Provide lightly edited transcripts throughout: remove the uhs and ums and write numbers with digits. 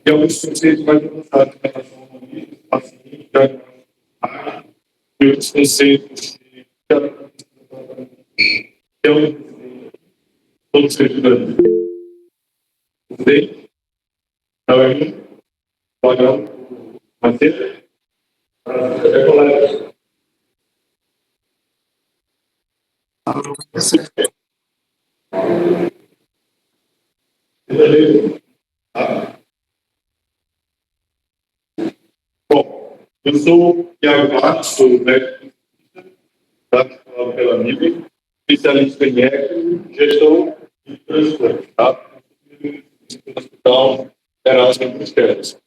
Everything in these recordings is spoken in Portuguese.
E alguns conceitos mais avançados em relação ao paciente, e outros conceitos de todos ajudando. Bem, então aí, pode fazer até colar. Bom, eu sou o Thiago Marques, sou médico pela MIB, especialista em eco, gestão e transporte, tá? No Hospital Erasmo Cristãs.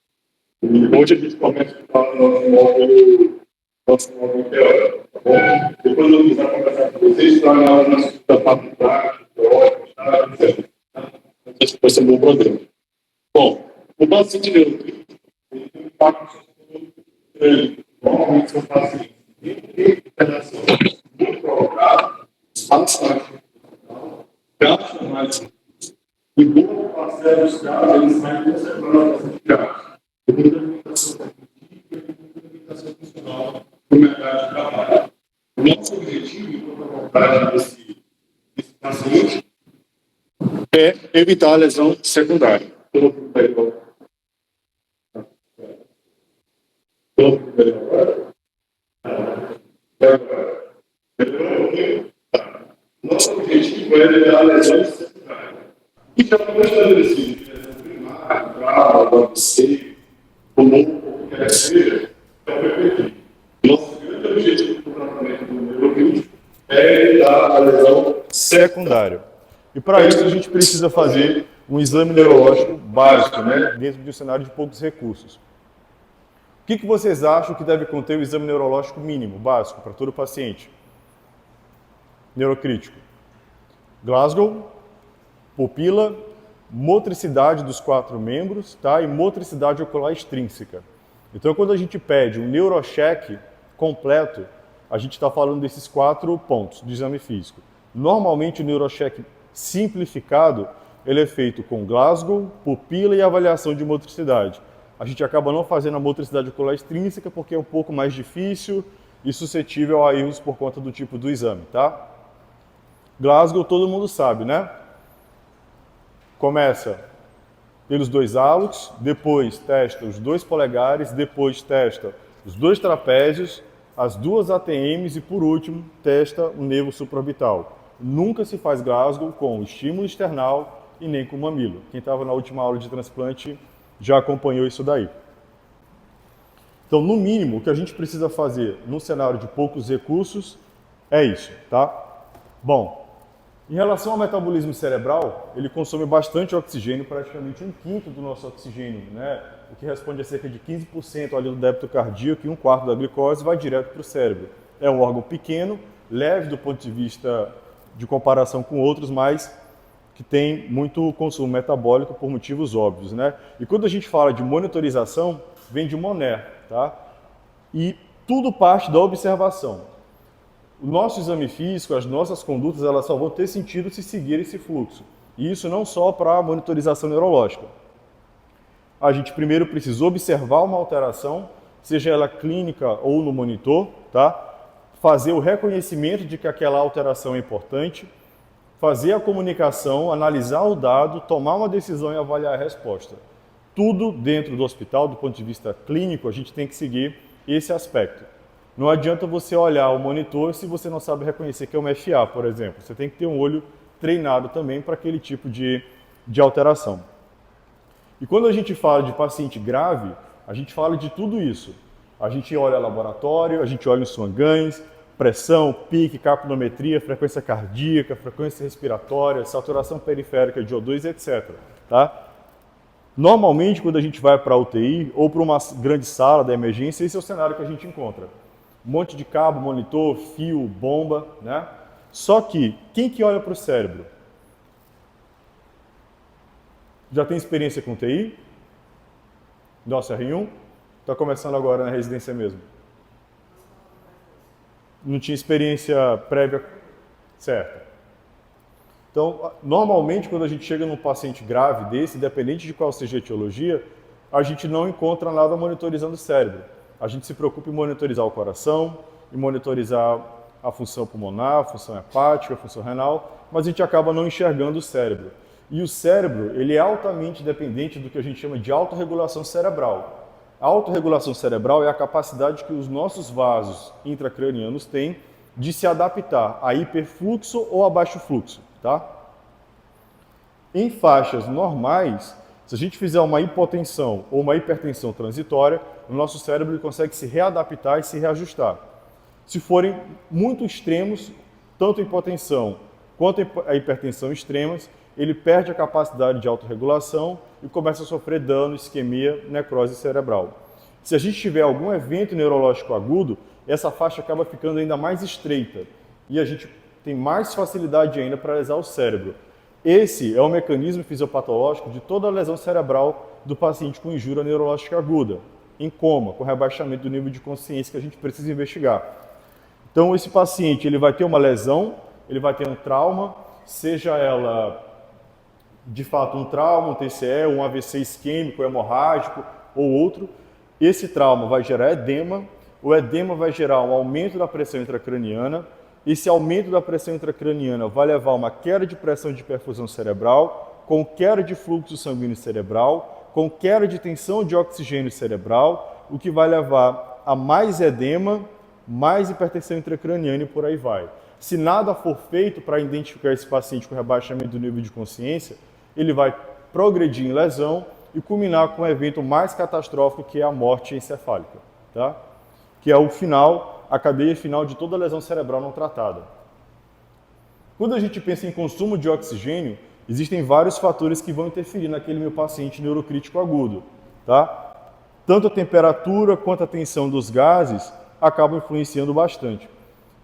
E hoje a gente começa a falar do nosso módulo teórico, tá bom? Depois eu vou conversar com vocês para olhar o nosso da parte prática, teórica, etc. Esse vai ser um bom programa. Bom, o paciente neuroclínico tem um impacto grande. Normalmente são pacientes de internação muito prolongada, espaço gasto mais e boa parcela dos casos eles saem com separado de gasto. Muita limitação cognitiva e muita limitação funcional no mercado de trabalho. O nosso objetivo, enquanto a vontade desse paciente, é evitar a lesão secundária. Nosso objetivo é evitar a lesão secundária. E já foi estabelecido lesão primária, grau, AVC, comum, o que quer que seja, é o PPI. Nosso grande objetivo do tratamento do neuroclínico é evitar a lesão secundária. E para isso a gente precisa fazer um exame neurológico básico, né, dentro de um cenário de poucos recursos. O que vocês acham que deve conter o exame neurológico mínimo, básico, para todo paciente? Neurocrítico. Glasgow, pupila, motricidade dos 4 membros, tá? E motricidade ocular extrínseca. Então, quando a gente pede um neurocheck completo, a gente está falando desses 4 pontos do exame físico. Normalmente, o neurocheck simplificado, ele é feito com Glasgow, pupila e avaliação de motricidade. A gente acaba não fazendo a motricidade ocular extrínseca porque é um pouco mais difícil e suscetível a erros por conta do tipo do exame, tá? Glasgow todo mundo sabe, né? Começa pelos 2 hálux, depois testa os 2 polegares, depois testa os 2 trapézios, as 2 ATMs e, por último, testa o nervo supraorbital. Nunca se faz Glasgow com estímulo external e nem com mamilo. Quem estava na última aula de transplante já acompanhou isso daí. Então, no mínimo, o que a gente precisa fazer num cenário de poucos recursos é isso, tá? Bom, em relação ao metabolismo cerebral, ele consome bastante oxigênio, praticamente 1/5 do nosso oxigênio, né? O que responde a cerca de 15% ali do débito cardíaco e 1/4 da glicose vai direto para o cérebro. É um órgão pequeno, leve do ponto de vista de comparação com outros, mas que tem muito consumo metabólico por motivos óbvios, né? E quando a gente fala de monitorização, vem de Monner, tá? E tudo parte da observação. O nosso exame físico, as nossas condutas, elas só vão ter sentido se seguir esse fluxo. E isso não só para a monitorização neurológica. A gente primeiro precisa observar uma alteração, seja ela clínica ou no monitor, tá? Fazer o reconhecimento de que aquela alteração é importante, fazer a comunicação, analisar o dado, tomar uma decisão e avaliar a resposta. Tudo dentro do hospital, do ponto de vista clínico, a gente tem que seguir esse aspecto. Não adianta você olhar o monitor se você não sabe reconhecer que é uma FA, por exemplo. Você tem que ter um olho treinado também para aquele tipo de alteração. E quando a gente fala de paciente grave, a gente fala de tudo isso. A gente olha laboratório, a gente olha os sanguíneos, pressão, pique, capnometria, frequência cardíaca, frequência respiratória, saturação periférica de O2, etc. Tá? Normalmente, quando a gente vai para a UTI ou para uma grande sala da emergência, esse é o cenário que a gente encontra. Um monte de cabo, monitor, fio, bomba, né? Só que, quem que olha para o cérebro? Já tem experiência com TI? Nossa, R1? Está começando agora na residência mesmo. Não tinha experiência prévia certa. Então, normalmente, quando a gente chega num paciente grave desse, independente de qual seja a etiologia, a gente não encontra nada monitorizando o cérebro. A gente se preocupa em monitorizar o coração, em monitorizar a função pulmonar, a função hepática, a função renal, mas a gente acaba não enxergando o cérebro. E o cérebro, ele é altamente dependente do que a gente chama de autorregulação cerebral. A autorregulação cerebral é a capacidade que os nossos vasos intracranianos têm de se adaptar a hiperfluxo ou a baixo fluxo, tá? Em faixas normais, se a gente fizer uma hipotensão ou uma hipertensão transitória, o nosso cérebro ele consegue se readaptar e se reajustar. Se forem muito extremos, tanto a hipotensão quanto a hipertensão extremas, ele perde a capacidade de autorregulação e começa a sofrer dano, isquemia, necrose cerebral. Se a gente tiver algum evento neurológico agudo, essa faixa acaba ficando ainda mais estreita e a gente tem mais facilidade ainda para lesar o cérebro. Esse é o mecanismo fisiopatológico de toda a lesão cerebral do paciente com injúria neurológica aguda, em coma, com rebaixamento do nível de consciência que a gente precisa investigar. Então, esse paciente ele vai ter uma lesão, ele vai ter um trauma, seja ela de fato um trauma, um TCE, um AVC isquêmico, hemorrágico ou outro. Esse trauma vai gerar edema, o edema vai gerar um aumento da pressão intracraniana. Esse aumento da pressão intracraniana vai levar a uma queda de pressão de perfusão cerebral, com queda de fluxo sanguíneo cerebral, com queda de tensão de oxigênio cerebral, o que vai levar a mais edema, mais hipertensão intracraniana e por aí vai. Se nada for feito para identificar esse paciente com rebaixamento do nível de consciência, ele vai progredir em lesão e culminar com um evento mais catastrófico, que é a morte encefálica, tá? Que é o final, a cadeia final de toda lesão cerebral não tratada. Quando a gente pensa em consumo de oxigênio, existem vários fatores que vão interferir naquele meu paciente neurocrítico agudo, tá? Tanto a temperatura quanto a tensão dos gases acabam influenciando bastante.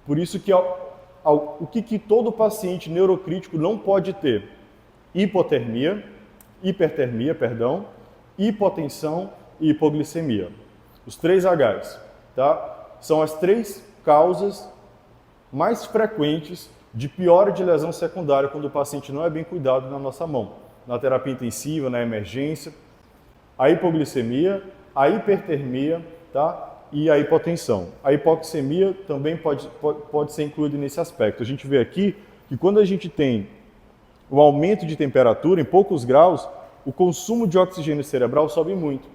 Por isso que o que todo paciente neurocrítico não pode ter? Hipertermia, hipotensão e hipoglicemia. Os 3 Hs, tá? São as 3 causas mais frequentes de piora de lesão secundária quando o paciente não é bem cuidado na nossa mão, na terapia intensiva, na emergência. A hipoglicemia, a hipertermia, tá? E a hipotensão. A hipoxemia também pode ser incluída nesse aspecto. A gente vê aqui que quando a gente tem o aumento de temperatura em poucos graus, o consumo de oxigênio cerebral sobe muito.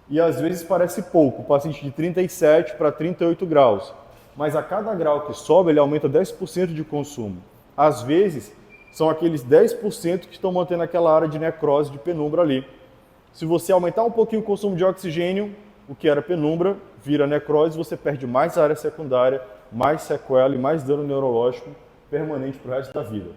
E às vezes parece pouco, o paciente de 37 para 38 graus. Mas a cada grau que sobe, ele aumenta 10% de consumo. Às vezes, são aqueles 10% que estão mantendo aquela área de necrose, de penumbra ali. Se você aumentar um pouquinho o consumo de oxigênio, o que era penumbra vira necrose, você perde mais área secundária, mais sequela e mais dano neurológico permanente para o resto da vida.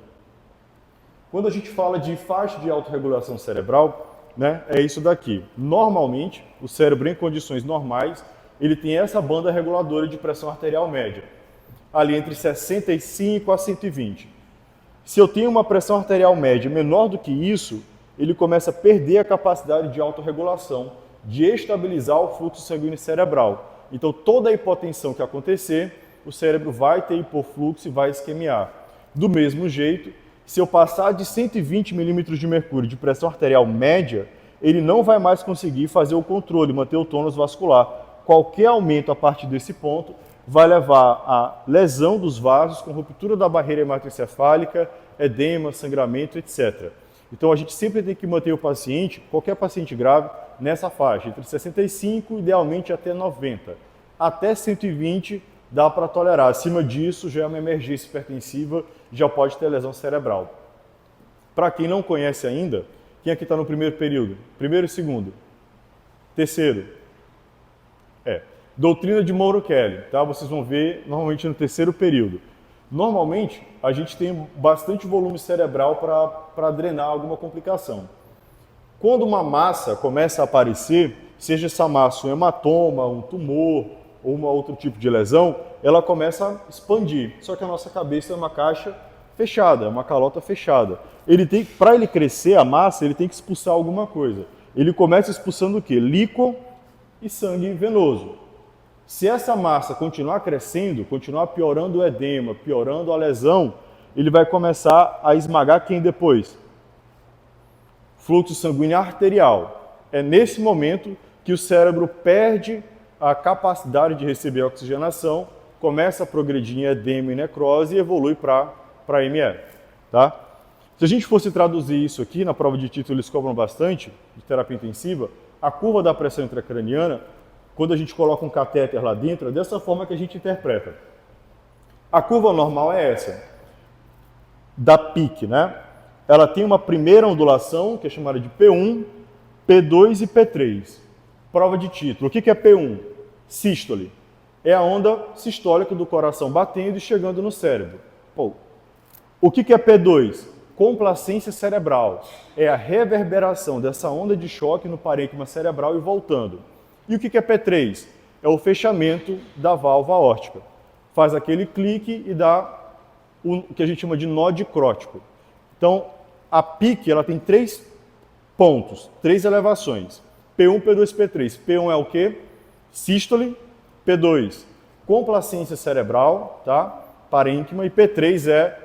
Quando a gente fala de faixa de autorregulação cerebral, né, é isso daqui. Normalmente, o cérebro em condições normais, ele tem essa banda reguladora de pressão arterial média, ali entre 65 a 120. Se eu tenho uma pressão arterial média menor do que isso, ele começa a perder a capacidade de autorregulação, de estabilizar o fluxo sanguíneo cerebral. Então, toda a hipotensão que acontecer, o cérebro vai ter hipofluxo e vai isquemiar. Do mesmo jeito, se eu passar de 120 milímetros de mercúrio de pressão arterial média, ele não vai mais conseguir fazer o controle, manter o tônus vascular. Qualquer aumento a partir desse ponto vai levar à lesão dos vasos, com ruptura da barreira hematoencefálica, edema, sangramento, etc. Então a gente sempre tem que manter o paciente, qualquer paciente grave, nessa faixa, entre 65 idealmente até 90. Até 120 dá para tolerar. Acima disso já é uma emergência hipertensiva, já pode ter lesão cerebral. Para quem não conhece ainda, quem aqui está no primeiro período? Primeiro e segundo? Terceiro? Doutrina de Monro-Kelly, tá? Vocês vão ver normalmente no terceiro período. Normalmente, a gente tem bastante volume cerebral para drenar alguma complicação. Quando uma massa começa a aparecer, seja essa massa um hematoma, um tumor ou um outro tipo de lesão, ela começa a expandir. Só que a nossa cabeça é uma caixa fechada, é uma calota fechada. Para ele crescer a massa, ele tem que expulsar alguma coisa. Ele começa expulsando o quê? Líquor e sangue venoso. Se essa massa continuar crescendo, continuar piorando o edema, piorando a lesão, ele vai começar a esmagar quem depois? Fluxo sanguíneo arterial. É nesse momento que o cérebro perde a capacidade de receber oxigenação, começa a progredir em edema e necrose e evolui para ME. Tá? Se a gente fosse traduzir isso aqui, na prova de título eles cobram bastante, de terapia intensiva, a curva da pressão intracraniana, quando a gente coloca um catéter lá dentro, é dessa forma que a gente interpreta. A curva normal é essa, da PIC, né? Ela tem uma primeira ondulação, que é chamada de P1, P2 e P3. Prova de título. O que é P1? Sístole. É a onda sistólica do coração batendo e chegando no cérebro. Pô. O que é P2? Complacência cerebral. É a reverberação dessa onda de choque no parênquima cerebral e voltando. E o que é P3? É o fechamento da válvula aórtica. Faz aquele clique e dá o que a gente chama de nó dicrótico. Então, a PIC ela tem 3 pontos, 3 elevações. P1, P2, P3. P1 é o quê? Sístole. P2, complacência cerebral, tá? Parênquima. E P3 é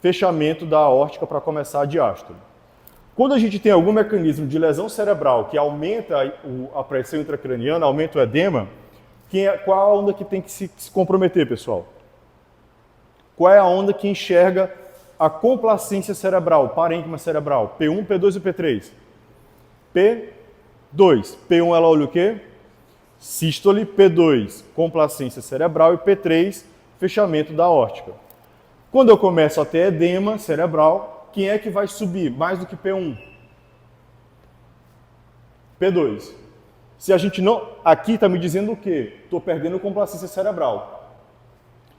fechamento da aórtica para começar a diástole. Quando a gente tem algum mecanismo de lesão cerebral que aumenta a pressão intracraniana, aumenta o edema, qual a onda que tem que se comprometer, pessoal? Qual é a onda que enxerga a complacência cerebral, parênquima cerebral? P1, P2 e P3? P2. P1 ela olha o quê? Sístole. P2, complacência cerebral. E P3, fechamento da aórtica. Quando eu começo a ter edema cerebral, quem é que vai subir mais do que P1? P2. Se a gente não... Aqui está me dizendo o quê? Estou perdendo complacência cerebral.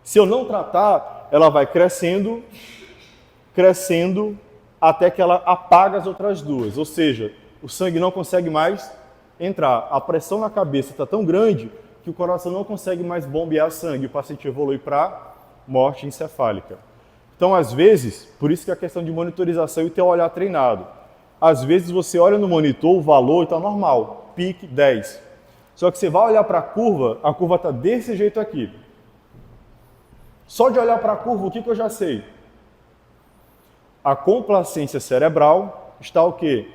Se eu não tratar, ela vai crescendo, até que ela apaga as outras duas. Ou seja, o sangue não consegue mais entrar. A pressão na cabeça está tão grande que o coração não consegue mais bombear sangue. O paciente evolui para morte encefálica. Então, às vezes, por isso que é a questão de monitorização e ter o olhar treinado. Às vezes você olha no monitor, o valor está normal, PIC 10. Só que você vai olhar para a curva está desse jeito aqui. Só de olhar para a curva, o que eu já sei? A complacência cerebral está o quê?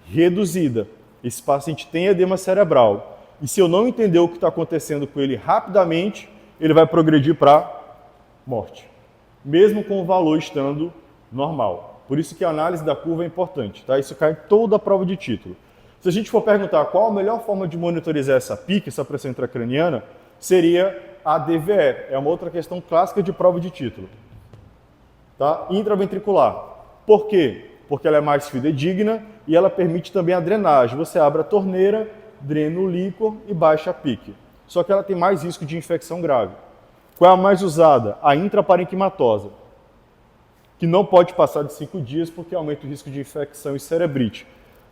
Reduzida. Esse paciente tem edema cerebral. E se eu não entender o que está acontecendo com ele rapidamente, ele vai progredir para morte. Mesmo com o valor estando normal. Por isso que a análise da curva é importante. Tá? Isso cai em toda a prova de título. Se a gente for perguntar qual a melhor forma de monitorizar essa PIC, essa pressão intracraniana, seria a DVE. É uma outra questão clássica de prova de título. Tá? Intraventricular. Por quê? Porque ela é mais fidedigna e ela permite também a drenagem. Você abre a torneira, drena o líquor e baixa a PIC. Só que ela tem mais risco de infecção grave. Qual é a mais usada? A intraparenquimatosa, que não pode passar de 5 dias porque aumenta o risco de infecção e cerebrite.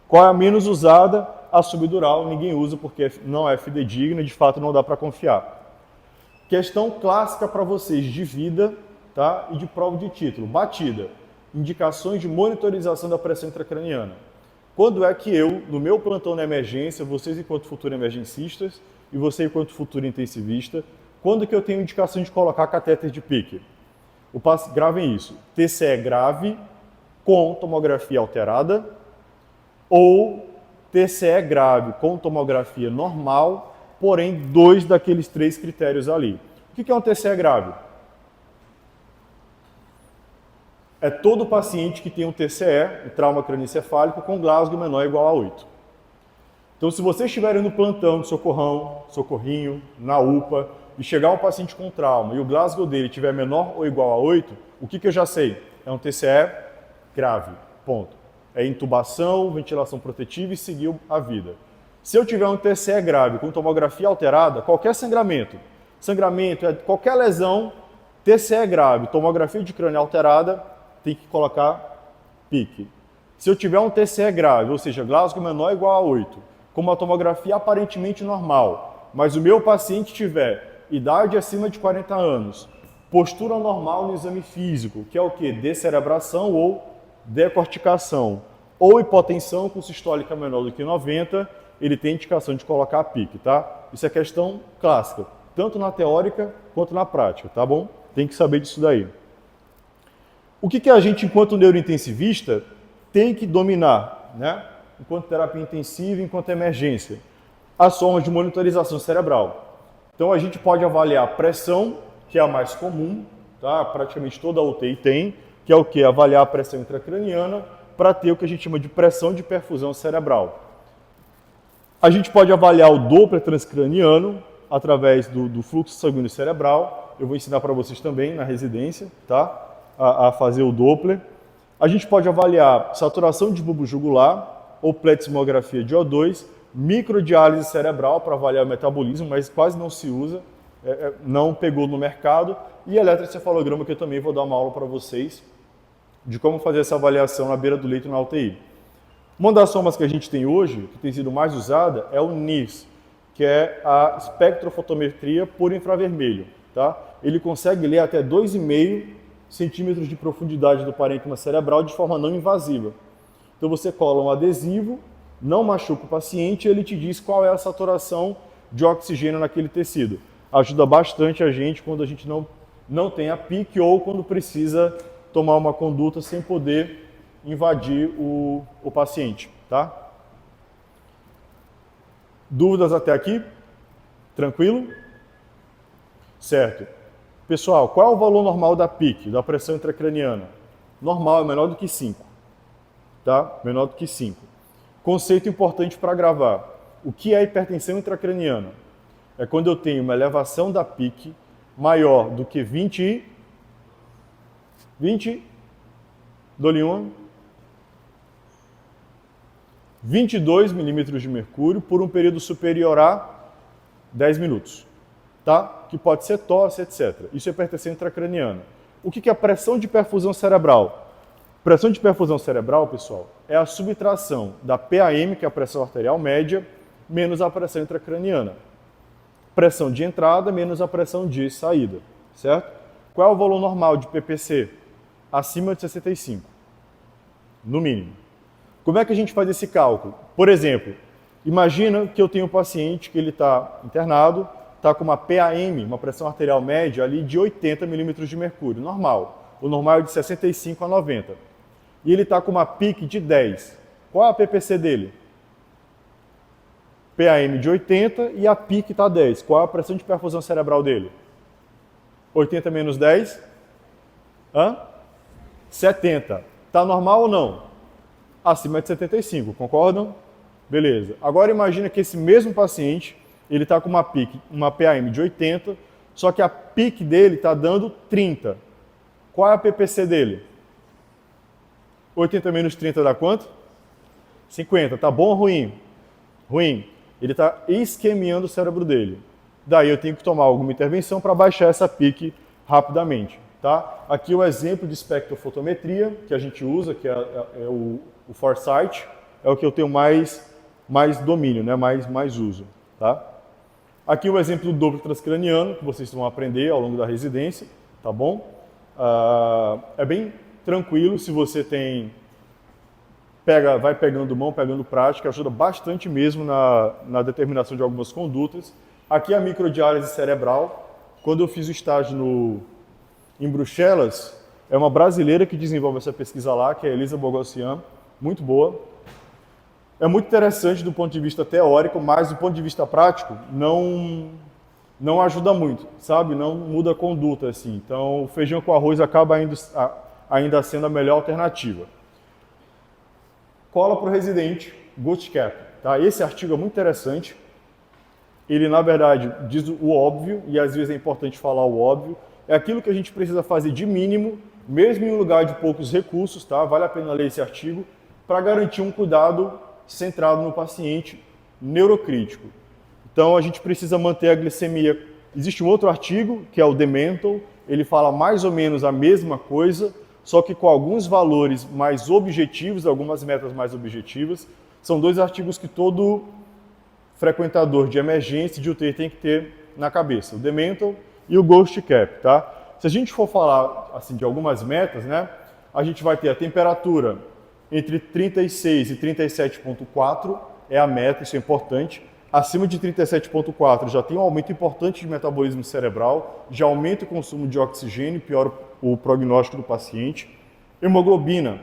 Qual é a menos usada? A subdural, ninguém usa porque não é fidedigna e de fato não dá para confiar. Questão clássica para vocês de vida, tá? E de prova de título. Batida. Indicações de monitorização da pressão intracraniana. Quando é que eu, no meu plantão na emergência, vocês enquanto futuros emergencistas e você enquanto futuro intensivista, quando que eu tenho indicação de colocar catéter de PIC? Gravem isso. TCE grave com tomografia alterada ou TCE grave com tomografia normal, porém 2 daqueles 3 critérios ali. O que é um TCE grave? É todo paciente que tem um TCE, um trauma cranioencefálico, com Glasgow menor ou igual a 8. Então, se vocês estiverem no plantão de socorrinho, na UPA, e chegar um paciente com trauma e o Glasgow dele tiver menor ou igual a 8, o que eu já sei? É um TCE grave, ponto. É intubação, ventilação protetiva e seguir a vida. Se eu tiver um TCE grave com tomografia alterada, qualquer sangramento é qualquer lesão, TCE grave, tomografia de crânio alterada, tem que colocar PIC. Se eu tiver um TCE grave, ou seja, Glasgow menor ou igual a 8, com uma tomografia aparentemente normal, mas o meu paciente tiver idade acima de 40 anos, postura normal no exame físico, que é o quê? Descerebração ou decorticação, ou hipotensão com sistólica menor do que 90, ele tem indicação de colocar a PIC, tá? Isso é questão clássica, tanto na teórica quanto na prática, tá bom? Tem que saber disso daí. O que a gente, enquanto neurointensivista, tem que dominar, né? enquanto terapia intensiva, enquanto emergência. As formas de monitorização cerebral. Então a gente pode avaliar a pressão, que é a mais comum, tá? Praticamente toda a UTI tem, que é o que? Avaliar a pressão intracraniana para ter o que a gente chama de pressão de perfusão cerebral. A gente pode avaliar o Doppler transcraniano através do fluxo sanguíneo cerebral. Eu vou ensinar para vocês também na residência, tá? A fazer o Doppler. A gente pode avaliar saturação de bulbo jugular ou pletismografia de O2, microdiálise cerebral para avaliar o metabolismo, mas quase não se usa, não pegou no mercado, e eletroencefalograma, que eu também vou dar uma aula para vocês de como fazer essa avaliação na beira do leito na UTI. Uma das formas que a gente tem hoje, que tem sido mais usada, é o NIRS, que é a espectrofotometria por infravermelho. Tá? Ele consegue ler até 2,5 centímetros de profundidade do parênquima cerebral de forma não invasiva. Então você cola um adesivo, não machuca o paciente e ele te diz qual é a saturação de oxigênio naquele tecido. Ajuda bastante a gente quando a gente não tem a PIC ou quando precisa tomar uma conduta sem poder invadir o paciente. Tá? Dúvidas até aqui? Tranquilo? Certo. Pessoal, qual é o valor normal da PIC, da pressão intracraniana? Normal é menor do que 5. Tá? Menor do que 5. Conceito importante para gravar. O que é hipertensão intracraniana? É quando eu tenho uma elevação da PIC maior do que 20, dou-lhe uma, 22 milímetros de mercúrio por um período superior a 10 minutos. Tá? Que pode ser tosse, etc. Isso é hipertensão intracraniana. O que é a pressão de perfusão cerebral? Pressão de perfusão cerebral, pessoal, é a subtração da PAM, que é a pressão arterial média, menos a pressão intracraniana. Pressão de entrada menos a pressão de saída, certo? Qual é o valor normal de PPC? Acima de 65, no mínimo. Como é que a gente faz esse cálculo? Por exemplo, imagina que eu tenho um paciente que ele está internado, está com uma PAM, uma pressão arterial média ali de 80 milímetros de mercúrio, normal. O normal é de 65 a 90. E ele está com uma PIC de 10. Qual é a PPC dele? PAM de 80 e a PIC está 10. Qual é a pressão de perfusão cerebral dele? 80 menos 10? 70. Está normal ou não? Acima de 75, concordam? Beleza. Agora imagina que esse mesmo paciente, ele está com uma PAM de 80, só que a PIC dele está dando 30. Qual é a PPC dele? 80 menos 30 dá quanto? 50. Tá bom ou ruim? Ruim. Ele está isquemiando o cérebro dele. Daí eu tenho que tomar alguma intervenção para baixar essa PIC rapidamente. Tá? Aqui o exemplo de espectrofotometria que a gente usa, que é o Foresight, é o que eu tenho mais domínio, né? mais uso. Tá? Aqui o exemplo do Doppler transcraniano, que vocês vão aprender ao longo da residência, tá bom? É bem tranquilo, se você vai pegando mão, pegando prática, ajuda bastante mesmo na determinação de algumas condutas. Aqui a microdiálise cerebral. Quando eu fiz o estágio em Bruxelas, é uma brasileira que desenvolve essa pesquisa lá, que é a Elisa Bogossian, muito boa. É muito interessante do ponto de vista teórico, mas do ponto de vista prático, não ajuda muito, sabe? Não muda a conduta, assim. Então, o feijão com arroz acaba ainda sendo a melhor alternativa. Cola para o residente, Ghost Cap. Tá? Esse artigo é muito interessante. Ele, na verdade, diz o óbvio, e às vezes é importante falar o óbvio. É aquilo que a gente precisa fazer de mínimo, mesmo em um lugar de poucos recursos, tá? Vale a pena ler esse artigo, para garantir um cuidado centrado no paciente neurocrítico. Então, a gente precisa manter a glicemia. Existe um outro artigo, que é o The Mental, ele fala mais ou menos a mesma coisa, só que com alguns valores mais objetivos, algumas metas mais objetivas. São dois artigos que todo frequentador de emergência de UTI tem que ter na cabeça, o The Mental e o Ghost Cap. Tá? Se a gente for falar assim, de algumas metas, né, a gente vai ter a temperatura entre 36 e 37,4, é a meta, isso é importante. Acima de 37,4 já tem um aumento importante de metabolismo cerebral, já aumenta o consumo de oxigênio, piora o prognóstico do paciente. Hemoglobina,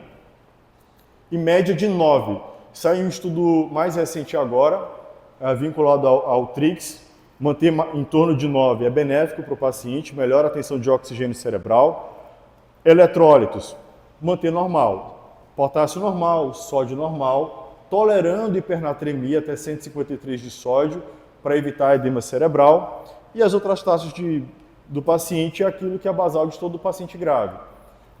em média de 9. Saiu um estudo mais recente agora, vinculado ao TRIX, manter em torno de 9 é benéfico para o paciente, melhora a tensão de oxigênio cerebral. Eletrólitos, manter normal, potássio normal, sódio normal, tolerando hipernatremia até 153 de sódio para evitar edema cerebral. E as outras taxas do paciente é aquilo que é basal de todo paciente grave.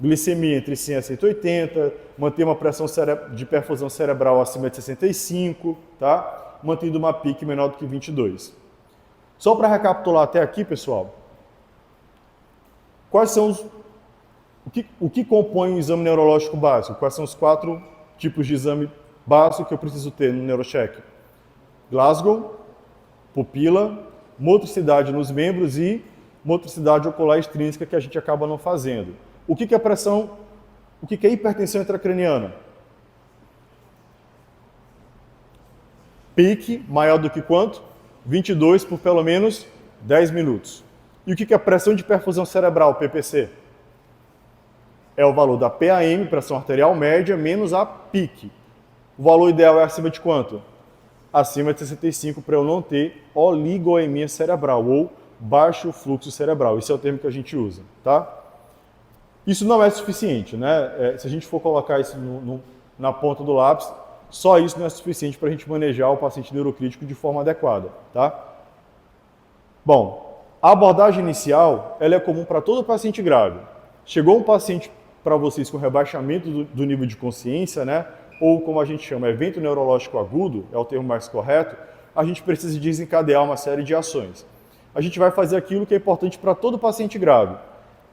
Glicemia entre 100 a 180, manter uma pressão de perfusão cerebral acima de 65, tá? Mantendo uma PIC menor do que 22. Só para recapitular até aqui, pessoal, quais são o que compõe o exame neurológico básico? Quais são os 4 tipos de exame básico que eu preciso ter no neurocheck? Glasgow, pupila, motricidade nos membros e motricidade ocular extrínseca, que a gente acaba não fazendo. O que é pressão? O que é hipertensão intracraniana? Pique maior do que quanto? 22 por pelo menos 10 minutos. E o que é pressão de perfusão cerebral, PPC? É o valor da PAM, pressão arterial média, menos a PIC. O valor ideal é acima de quanto? Acima de 65 para eu não ter oligoemia cerebral ou baixo fluxo cerebral. Esse é o termo que a gente usa, tá? Isso não é suficiente, né? Se a gente for colocar isso na ponta do lápis, só isso não é suficiente para a gente manejar o paciente neurocrítico de forma adequada, tá? Bom, a abordagem inicial, ela é comum para todo paciente grave. Chegou um paciente para vocês com rebaixamento do nível de consciência, né? Ou como a gente chama, evento neurológico agudo, é o termo mais correto, a gente precisa desencadear uma série de ações. A gente vai fazer aquilo que é importante para todo paciente grave.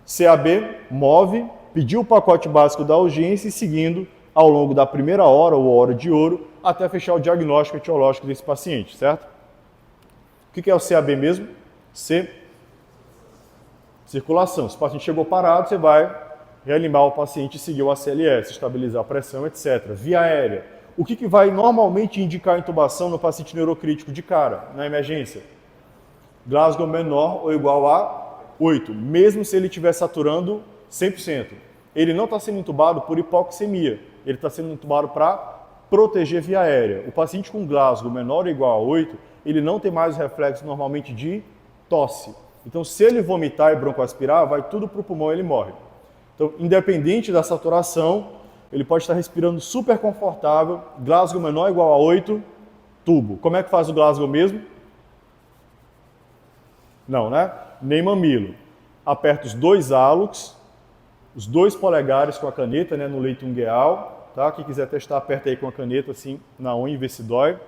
CAB, move, pedir o pacote básico da urgência e seguindo ao longo da primeira hora ou hora de ouro até fechar o diagnóstico etiológico desse paciente, certo? O que é o CAB mesmo? C, circulação. Se o paciente chegou parado, você vai reanimar o paciente e seguir o ACLS, estabilizar a pressão, etc. Via aérea. O que vai normalmente indicar intubação no paciente neurocrítico de cara, na emergência? Glasgow menor ou igual a 8, mesmo se ele estiver saturando 100%. Ele não está sendo intubado por hipoxemia, ele está sendo intubado para proteger via aérea. O paciente com Glasgow menor ou igual a 8, ele não tem mais reflexo normalmente de tosse. Então, se ele vomitar e broncoaspirar, vai tudo para o pulmão e ele morre. Então, independente da saturação, ele pode estar respirando super confortável, Glasgow menor ou igual a 8, tubo. Como é que faz o Glasgow mesmo? Não, né? Nem mamilo. Aperta os 2 hálux, os 2 polegares com a caneta, né, no leito ungueal, tá? Quem quiser testar, aperta aí com a caneta assim na unha e vê se dói.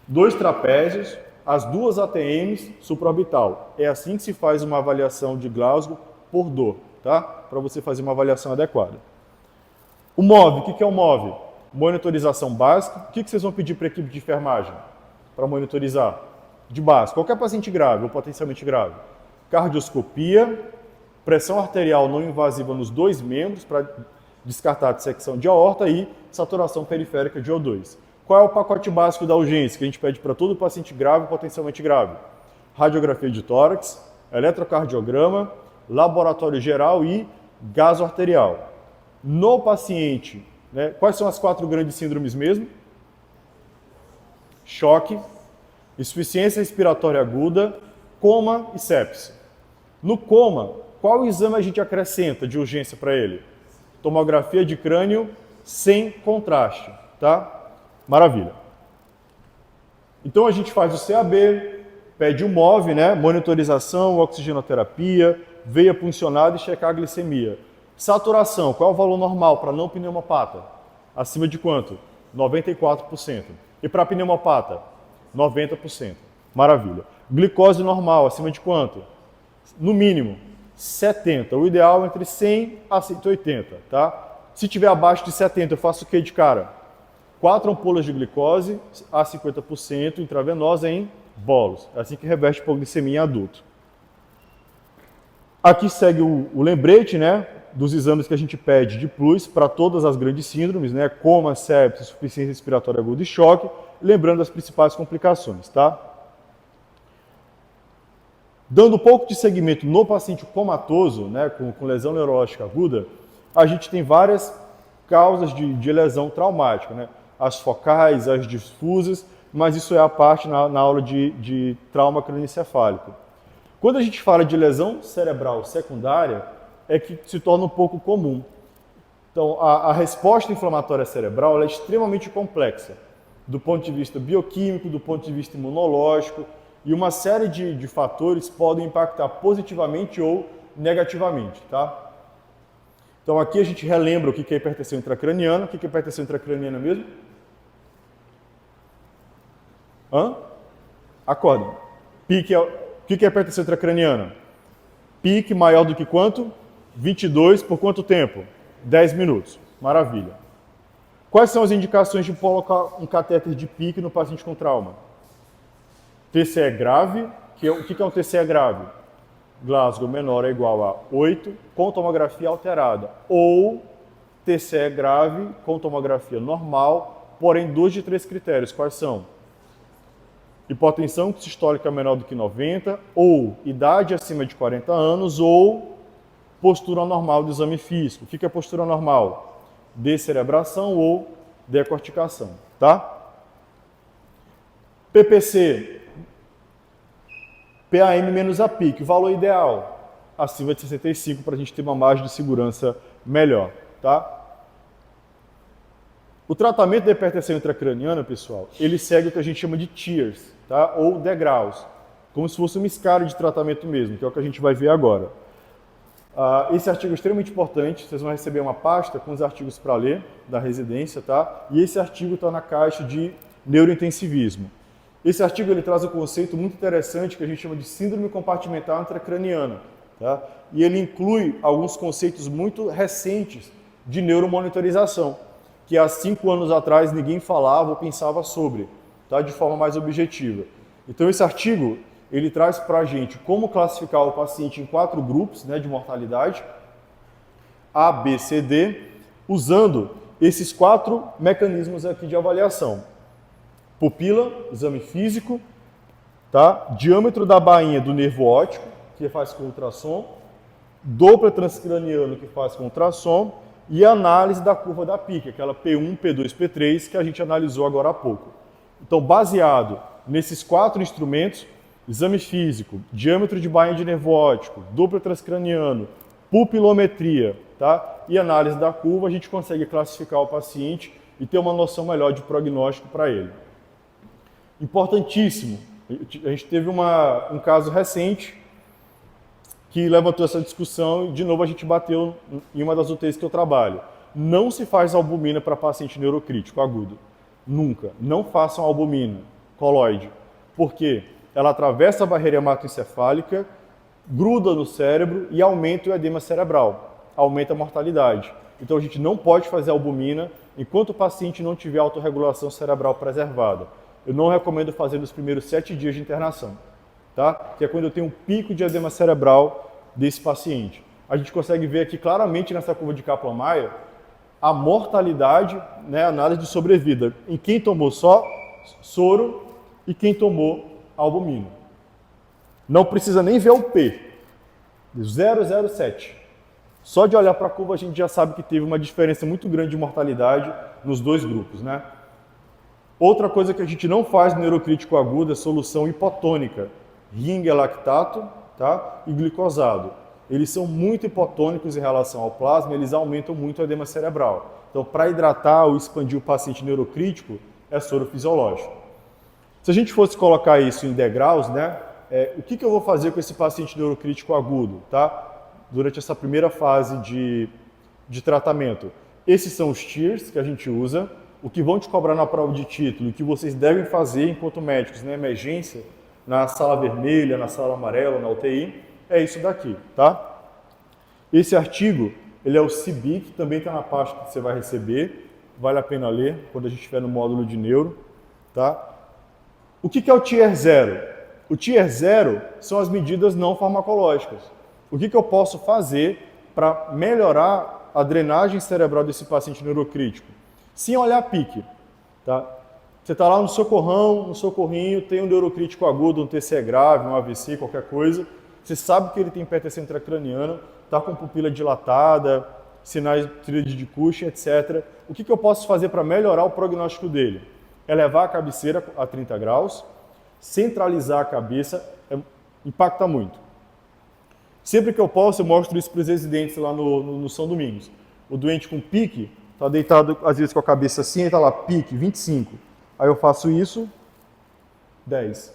2 trapézios, as 2 ATMs supraorbital. É assim que se faz uma avaliação de Glasgow por dor, tá? Para você fazer uma avaliação adequada. O MOV, o que é o MOV? Monitorização básica. O que vocês vão pedir para a equipe de enfermagem para monitorizar? De base, qualquer paciente grave ou potencialmente grave. Cardioscopia, pressão arterial não invasiva nos 2 membros para descartar a dissecção de aorta e saturação periférica de O2. Qual é o pacote básico da urgência que a gente pede para todo paciente grave ou potencialmente grave? Radiografia de tórax, eletrocardiograma, laboratório geral e gaso arterial. No paciente, né, quais são as 4 grandes síndromes mesmo? Choque, insuficiência respiratória aguda, coma e sepse. No coma, qual exame a gente acrescenta de urgência para ele? Tomografia de crânio sem contraste, tá? Maravilha. Então a gente faz o CAB, pede o MOV, né? Monitorização, oxigenoterapia, veia puncionada e checar a glicemia. Saturação, qual é o valor normal para não pneumopata? Acima de quanto? 94%. E para pneumopata? 90%. Maravilha. Glicose normal, acima de quanto? No mínimo, 70. O ideal é entre 100 a 180, tá? Se tiver abaixo de 70, eu faço o que de cara? 4 ampolas de glicose a 50% intravenosa em bolos. É assim que reverte hipoglicemia em adulto. Aqui segue o lembrete, né, dos exames que a gente pede de plus para todas as grandes síndromes, né, coma, sepsis, insuficiência respiratória aguda e choque, lembrando as principais complicações, tá? Dando um pouco de segmento no paciente comatoso, né, com lesão neurológica aguda, a gente tem várias causas de lesão traumática, né? as focais, as difusas, mas isso é a parte na aula de trauma cranioencefálico. Quando a gente fala de lesão cerebral secundária, é que se torna um pouco comum. Então, a resposta inflamatória cerebral ela é extremamente complexa, do ponto de vista bioquímico, do ponto de vista imunológico, e uma série de fatores podem impactar positivamente ou negativamente, tá? Então, aqui a gente relembra o que é hipertensão intracraniana. O que é hipertensão intracraniana mesmo? Acordem. Pique, o que é hipertensão intracraniana? Pique maior do que quanto? 22 por quanto tempo? 10 minutos. Maravilha. Quais são as indicações de colocar um catéter de pique no paciente com trauma? TCE grave. O que é um TCE grave? Glasgow menor ou igual a 8, com tomografia alterada. Ou TCE grave com tomografia normal, porém 2 de 3 critérios. Quais são? Hipotensão sistólica menor do que 90, ou idade acima de 40 anos, ou postura normal do exame físico. O que é postura normal? Descerebração ou decorticação, tá? PPC, PAM menos a pique, o valor ideal, acima de 65 para a gente ter uma margem de segurança melhor, tá? O tratamento da hipertensão intracraniana, pessoal, ele segue o que a gente chama de tiers, tá? Ou degraus, como se fosse uma escala de tratamento mesmo, que é o que a gente vai ver agora. Esse artigo é extremamente importante, vocês vão receber uma pasta com os artigos para ler da residência, tá? E esse artigo está na caixa de neurointensivismo. Esse artigo ele traz um conceito muito interessante que a gente chama de síndrome compartimental intracraniana, tá? E ele inclui alguns conceitos muito recentes de neuromonitorização, que há 5 anos atrás ninguém falava ou pensava sobre, tá? De forma mais objetiva. Então esse artigo ele traz para a gente como classificar o paciente em 4 grupos, né, de mortalidade, A, B, C, D, usando esses 4 mecanismos aqui de avaliação. Pupila, exame físico, tá? Diâmetro da bainha do nervo óptico, que faz com ultrassom, Doppler transcraniano, que faz com ultrassom, e análise da curva da pique, aquela P1, P2, P3, que a gente analisou agora há pouco. Então, baseado nesses 4 instrumentos, exame físico, diâmetro de bainha de nervo óptico, Doppler transcraniano, pupilometria, tá? E análise da curva, a gente consegue classificar o paciente e ter uma noção melhor de prognóstico para ele. Importantíssimo, a gente teve um caso recente que levantou essa discussão e, de novo, a gente bateu em uma das UTIs que eu trabalho. Não se faz albumina para paciente neurocrítico agudo. Nunca. Não façam albumina coloide. Por quê? Ela atravessa a barreira hematoencefálica, gruda no cérebro e aumenta o edema cerebral, aumenta a mortalidade. Então a gente não pode fazer albumina enquanto o paciente não tiver autorregulação cerebral preservada. Eu não recomendo fazer nos primeiros 7 dias de internação, tá? Que é quando eu tenho um pico de edema cerebral desse paciente. A gente consegue ver aqui claramente nessa curva de Kaplan-Meier a mortalidade, né, análise de sobrevida em quem tomou só soro e quem tomou albumina. Não precisa nem ver o P, 0,07. Só de olhar para a curva a gente já sabe que teve uma diferença muito grande de mortalidade nos 2 grupos, né? Outra coisa que a gente não faz no neurocrítico agudo é solução hipotônica, Ringer lactato, tá? E glicosado. Eles são muito hipotônicos em relação ao plasma, eles aumentam muito o edema cerebral. Então, para hidratar ou expandir o paciente neurocrítico, é soro fisiológico. Se a gente fosse colocar isso em degraus, né? O que eu vou fazer com esse paciente neurocrítico agudo, tá? Durante essa primeira fase de tratamento. Esses são os tiers que a gente usa. O que vão te cobrar na prova de título, o que vocês devem fazer enquanto médicos na emergência, na sala vermelha, na sala amarela, na UTI, é isso daqui, tá? Esse artigo, ele é o CBIC, também está na pasta que você vai receber, vale a pena ler quando a gente estiver no módulo de neuro, tá? O que é o Tier 0? O Tier 0 são as medidas não farmacológicas. O que eu posso fazer para melhorar a drenagem cerebral desse paciente neurocrítico? Sem olhar pique, tá? Você está lá no socorrão, no socorrinho, tem um neurocrítico agudo, um TCE grave, um AVC, qualquer coisa. Você sabe que ele tem hipertensão intracraniana, está com pupila dilatada, sinais de tríade de Cushing, etc. O que eu posso fazer para melhorar o prognóstico dele? Elevar a cabeceira a 30 graus, centralizar a cabeça, impacta muito. Sempre que eu posso, eu mostro isso para os residentes lá no São Domingos. O doente com pique, está deitado às vezes com a cabeça assim, está lá, pique, 25. Aí eu faço isso, 10.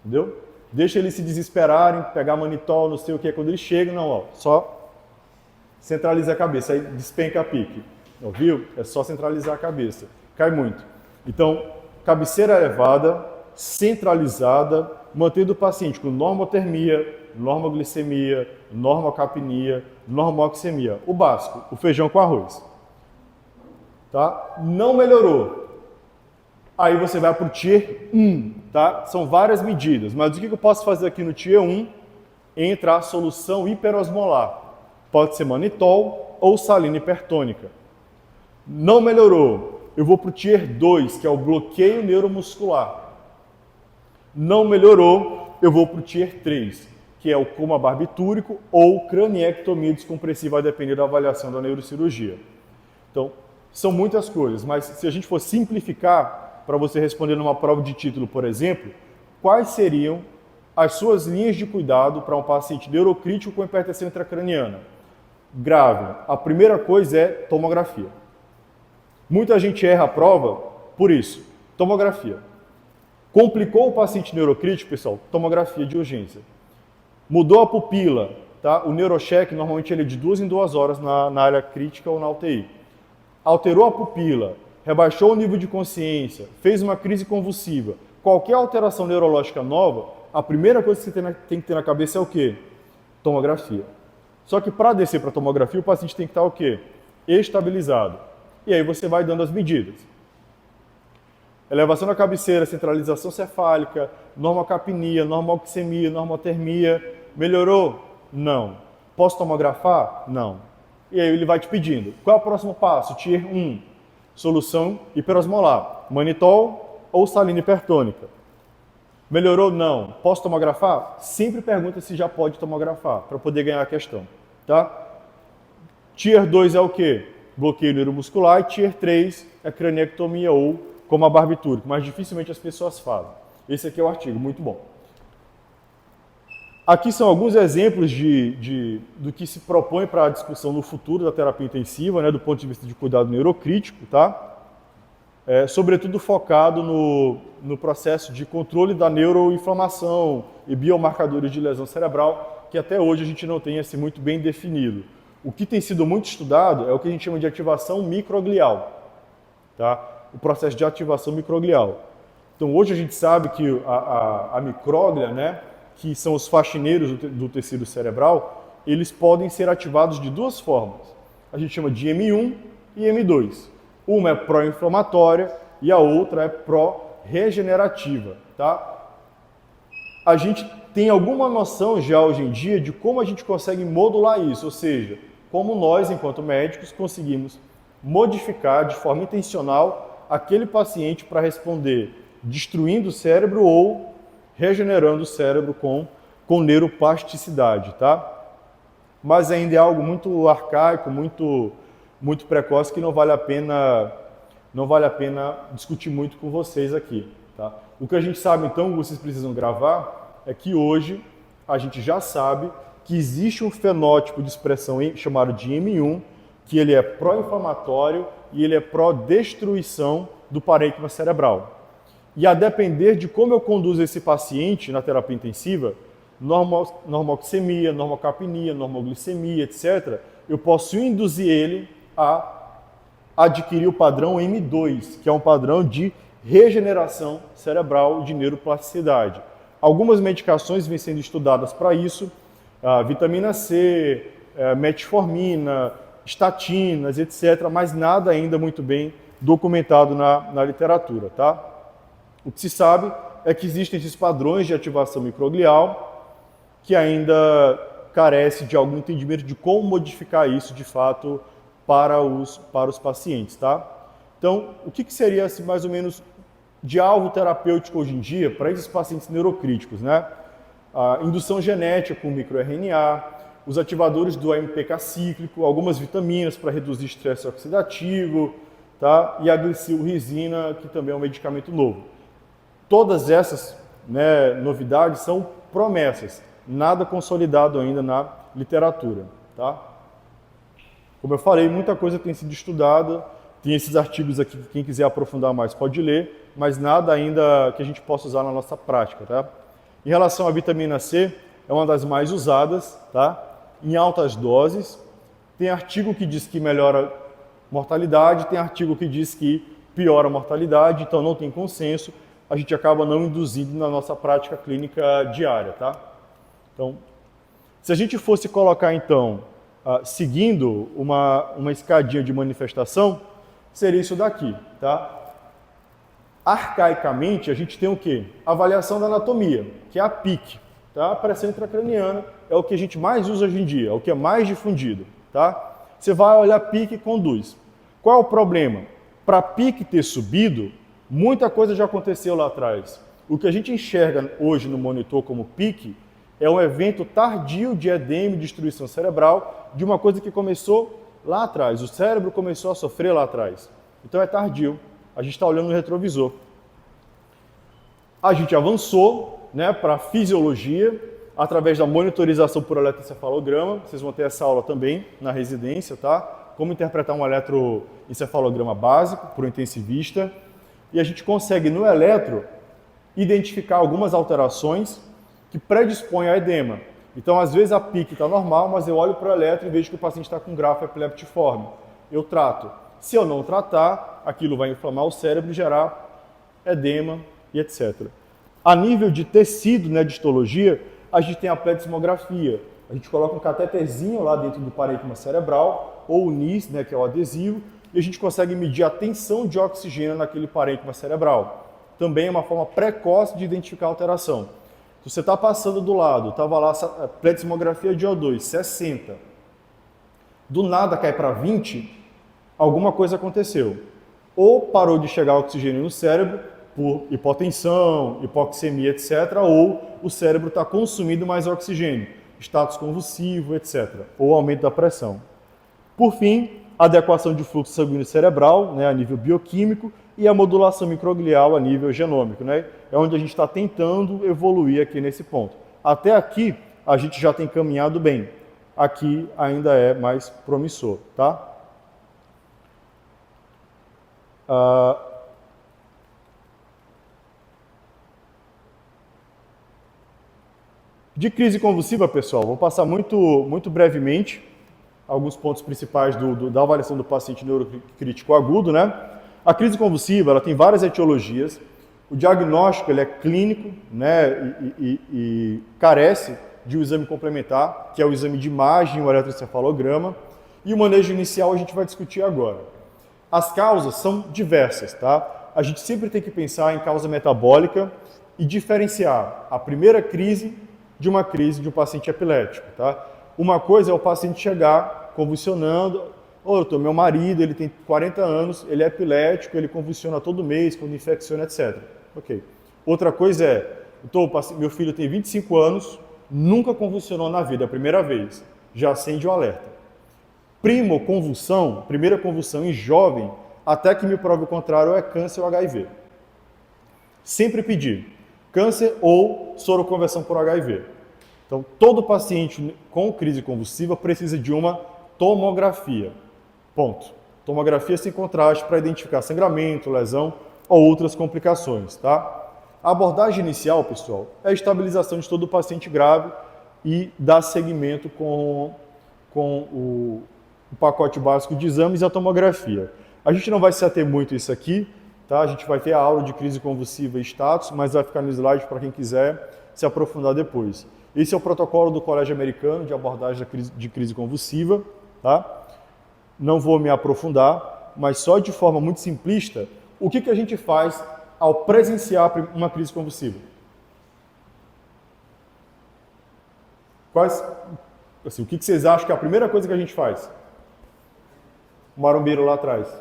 Entendeu? Deixa eles se desesperarem, pegar manitol, não sei o que. Quando eles chegam, não, ó, só centraliza a cabeça, aí despenca a pique. Ouviu? É só centralizar a cabeça. Cai muito. Então, cabeceira elevada, centralizada, mantendo o paciente com normotermia, normoglicemia, normocapnia, normoxemia. O básico, o feijão com arroz. Tá? Não melhorou. Aí você vai para o Tier 1, tá? São várias medidas, mas o que eu posso fazer aqui no Tier 1? Entra a solução hiperosmolar. Pode ser manitol ou salina hipertônica. Não melhorou. Eu vou para o Tier 2, que é o bloqueio neuromuscular. Não melhorou, eu vou para o Tier 3, que é o coma barbitúrico ou craniectomia descompressiva, a depender da avaliação da neurocirurgia. Então, são muitas coisas, mas se a gente for simplificar, para você responder numa prova de título, por exemplo, quais seriam as suas linhas de cuidado para um paciente neurocrítico com hipertensão intracraniana? Grave. A primeira coisa é tomografia. Muita gente erra a prova por isso. Tomografia. Complicou o paciente neurocrítico, pessoal? Tomografia de urgência. Mudou a pupila, tá? O neurocheck, normalmente ele é de 2 em 2 horas na área crítica ou na UTI. Alterou a pupila, rebaixou o nível de consciência, fez uma crise convulsiva, qualquer alteração neurológica nova, a primeira coisa que você tem que ter na cabeça é o quê? Tomografia. Só que para descer para a tomografia, o paciente tem que estar o quê? Estabilizado. E aí você vai dando as medidas. Elevação da cabeceira, centralização cefálica, normocapnia, normoxemia, normotermia. Melhorou? Não. Posso tomografar? Não. E aí ele vai te pedindo. Qual é o próximo passo? Tier 1. Solução hiperosmolar. Manitol ou salina hipertônica. Melhorou? Não. Posso tomografar? Sempre pergunta se já pode tomografar, para poder ganhar a questão. Tá? Tier 2 é o quê? Bloqueio neuromuscular. E Tier 3 é craniectomia ou coma barbitúrico, mas dificilmente as pessoas fazem. Esse aqui é o artigo, muito bom. Aqui são alguns exemplos do que se propõe para a discussão no futuro da terapia intensiva, né, do ponto de vista de cuidado neurocrítico, tá? Sobretudo focado no processo de controle da neuroinflamação e biomarcadores de lesão cerebral, que até hoje a gente não tem assim, muito bem definido. O que tem sido muito estudado é o que a gente chama de ativação microglial, tá? O processo de ativação microglial. Então hoje a gente sabe que a micróglia, né, que são os faxineiros do tecido cerebral, eles podem ser ativados de duas formas. A gente chama de M1 e M2. Uma é pró-inflamatória e a outra é pró-regenerativa. Tá? A gente tem alguma noção já hoje em dia de como a gente consegue modular isso, ou seja, como nós, enquanto médicos, conseguimos modificar de forma intencional aquele paciente para responder destruindo o cérebro ou regenerando o cérebro com neuroplasticidade, tá? Mas ainda é algo muito arcaico, muito precoce, que não vale a pena discutir muito com vocês aqui, tá? O que a gente sabe, então, que vocês precisam gravar, é que hoje a gente já sabe que existe um fenótipo de expressão chamado de M1, que ele é pró-inflamatório e ele é pró-destruição do parênquima cerebral. E a depender de como eu conduzo esse paciente na terapia intensiva, normoxemia, normocapnia, normoglicemia, etc., eu posso induzir ele a adquirir o padrão M2, que é um padrão de regeneração cerebral de neuroplasticidade. Algumas medicações vêm sendo estudadas para isso, vitamina C, metformina, estatinas, etc., mas nada ainda muito bem documentado na literatura, tá? O que se sabe é que existem esses padrões de ativação microglial que ainda carece de algum entendimento de como modificar isso de fato para os pacientes, tá? Então, o que seria assim, mais ou menos de alvo terapêutico hoje em dia para esses pacientes neurocríticos, né? A indução genética com microRNA, os ativadores do AMPK cíclico, algumas vitaminas para reduzir estresse oxidativo, tá? E a glicilrisina, que também é um medicamento novo. Todas essas, né, novidades são promessas, nada consolidado ainda na literatura, tá? Como eu falei, muita coisa tem sido estudada, tem esses artigos aqui que quem quiser aprofundar mais pode ler, mas nada ainda que a gente possa usar na nossa prática, tá? Em relação à vitamina C, é uma das mais usadas, tá? Em altas doses. Tem artigo que diz que melhora mortalidade, tem artigo que diz que piora a mortalidade, então não tem consenso, a gente acaba não induzindo na nossa prática clínica diária, tá? Então, se a gente fosse colocar, então, seguindo uma escadinha de manifestação, seria isso daqui, tá? Arcaicamente, a gente tem o quê? Avaliação da anatomia, que é a PIC, tá? A pressão intracraniana é o que a gente mais usa hoje em dia, é o que é mais difundido, tá? Você vai olhar PIC e conduz. Qual é o problema? Para a PIC ter subido, muita coisa já aconteceu lá atrás. O que a gente enxerga hoje no monitor como PIC é um evento tardio de edema e destruição cerebral de uma coisa que começou lá atrás. O cérebro começou a sofrer lá atrás. Então é tardio. A gente está olhando no retrovisor. A gente avançou, né, para a fisiologia através da monitorização por eletroencefalograma. Vocês vão ter essa aula também na residência, tá? Como interpretar um eletroencefalograma básico para o intensivista. E a gente consegue no eletro identificar algumas alterações que predispõem a edema. Então, às vezes a PIC está normal, mas eu olho para o eletro e vejo que o paciente está com grafo epileptiforme. Eu trato. Se eu não tratar, aquilo vai inflamar o cérebro e gerar edema e etc. A nível de tecido, né, de histologia, a gente tem a pletismografia. A gente coloca um cateterzinho lá dentro do parênquima cerebral, ou o NIS, né, que é o adesivo, e a gente consegue medir a tensão de oxigênio naquele parênquima cerebral. Também é uma forma precoce de identificar a alteração. Se você está passando do lado, estava lá a pletismografia de O2, 60, do nada cai para 20, alguma coisa aconteceu. Ou parou de chegar oxigênio no cérebro, por hipotensão, hipoxemia, etc., ou o cérebro está consumindo mais oxigênio, status convulsivo, etc., ou aumento da pressão. Por fim, adequação de fluxo sanguíneo cerebral, né, a nível bioquímico, e a modulação microglial a nível genômico, né? É onde a gente está tentando evoluir aqui nesse ponto. Até aqui, a gente já tem caminhado bem. Aqui ainda é mais promissor, tá? De crise convulsiva, pessoal, vou passar muito brevemente alguns pontos principais da avaliação do paciente neurocrítico agudo, né? A crise convulsiva, ela tem várias etiologias. O diagnóstico, ele é clínico, né? E carece de um exame complementar, que é o exame de imagem, o eletroencefalograma. E o manejo inicial a gente vai discutir agora. As causas são diversas, tá? A gente sempre tem que pensar em causa metabólica e diferenciar a primeira crise de uma crise de um paciente epilético, tá? Uma coisa é o paciente chegar convulsionando. Ô, doutor, meu marido, ele tem 40 anos, ele é epilético, ele convulsiona todo mês, quando infecciona, etc. Ok. Outra coisa é, doutor, meu filho tem 25 anos, nunca convulsionou na vida, é a primeira vez. Já acende o alerta. Primeira convulsão em jovem, até que me prove o contrário, é câncer ou HIV. Sempre pedir câncer ou soroconversão por HIV. Então, todo paciente com crise convulsiva precisa de uma tomografia. Ponto. Tomografia sem contraste para identificar sangramento, lesão ou outras complicações, tá? A abordagem inicial, pessoal, é a estabilização de todo o paciente grave e dar seguimento com o pacote básico de exames e a tomografia. A gente não vai se ater muito a isso aqui, tá? A gente vai ter a aula de crise convulsiva e status, mas vai ficar no slide para quem quiser se aprofundar depois. Esse é o protocolo do Colégio Americano de abordagem de crise convulsiva, tá? Não vou me aprofundar, mas só de forma muito simplista, o que a gente faz ao presenciar uma crise convulsiva? O que vocês acham que é a primeira coisa que a gente faz? O marombeiro lá atrás.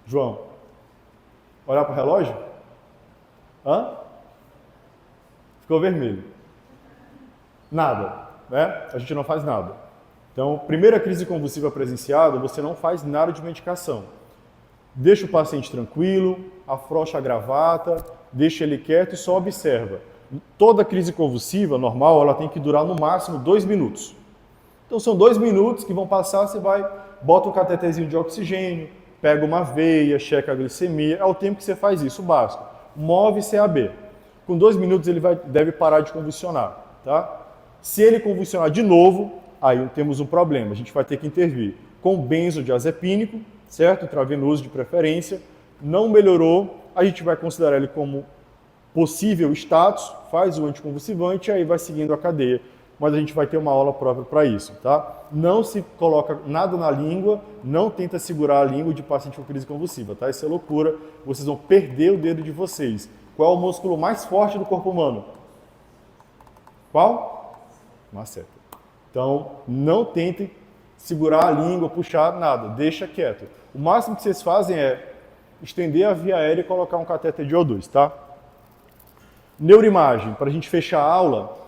João, olhar para o relógio? Hã? Ficou vermelho. Nada. né, a gente não faz nada. Então, primeira crise convulsiva presenciada, você não faz nada de medicação. Deixa o paciente tranquilo, afrouxa a gravata, deixa ele quieto e só observa. Toda crise convulsiva normal, ela tem que durar no máximo 2 minutos. Então são 2 minutos que vão passar, você vai, bota um catetezinho de oxigênio, pega uma veia, checa a glicemia, é o tempo que você faz isso, basta. Move CAB. Com 2 minutos ele deve parar de convulsionar, tá? Se ele convulsionar de novo, aí temos um problema, a gente vai ter que intervir com benzodiazepínico, certo? Intravenoso de preferência. Não melhorou, a gente vai considerar ele como possível status, faz o anticonvulsivante e aí vai seguindo a cadeia. Mas a gente vai ter uma aula própria para isso, tá? Não se coloca nada na língua, não tenta segurar a língua de paciente com crise convulsiva, tá? Isso é loucura, vocês vão perder o dedo de vocês. Qual é o músculo mais forte do corpo humano? Qual? Maceta. Então, não tentem segurar a língua, puxar nada, deixa quieto. O máximo que vocês fazem é estender a via aérea e colocar um catéter de O2, tá? Neuroimagem, para a gente fechar a aula,